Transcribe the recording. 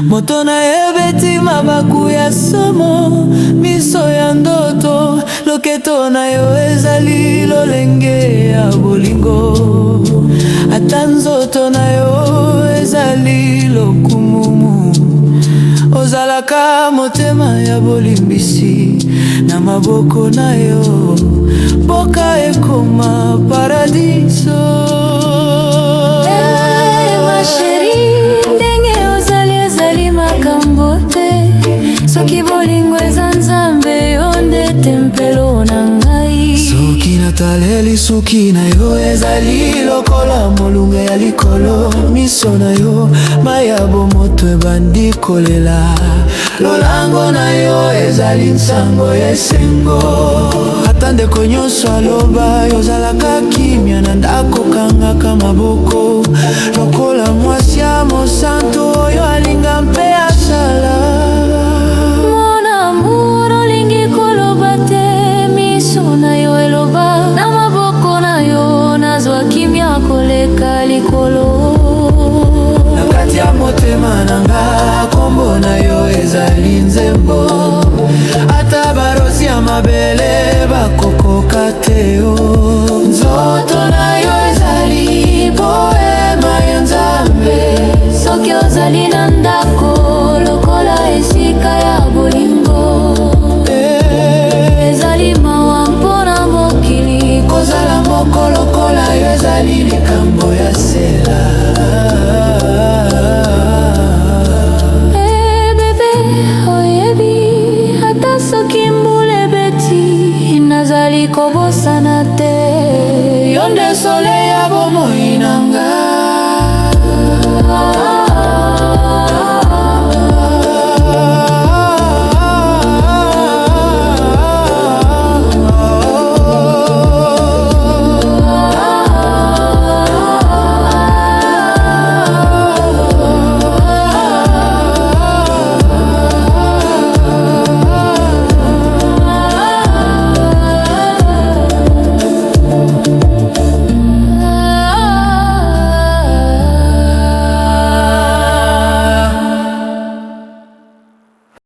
moto na yebeti mabaku ya somo, miso ya ndoto, loketo na yo ezali lolenge ya bolingo, ata nzoto na yo ezali lokumumu, ozalaka motema ya bolimbisi, na maboko na yo boka ekoma paradiso. Soki bolingo eza Nzambe yo nde tempelo na ngai, soki nataleli suki na yo ezali lokola molunge ya likolo, miso na yo maya bomoto ebandi kolela, lolango na yo ezali nsango ya esengo, ata ndeko nyonso aloba yozalaka kimia na ndako kangaka maboko, lokola mwasi ya mosantu oyo alinga mpe asala. Nakati ya motema nanga kombo na yo ezali nzembo, ata barosi ya mabele bakokoka te yo. Nzoto na yo ezali poema ya Nzambe, soki ozali na ndako lokola esika ya bolingo, ezali mawa mpona mokili, kozala moko lokola yo ezali likambo ya sela. Bebe oyebi, ata soki mbula ebeti nazali kobosana te, yo nde soleil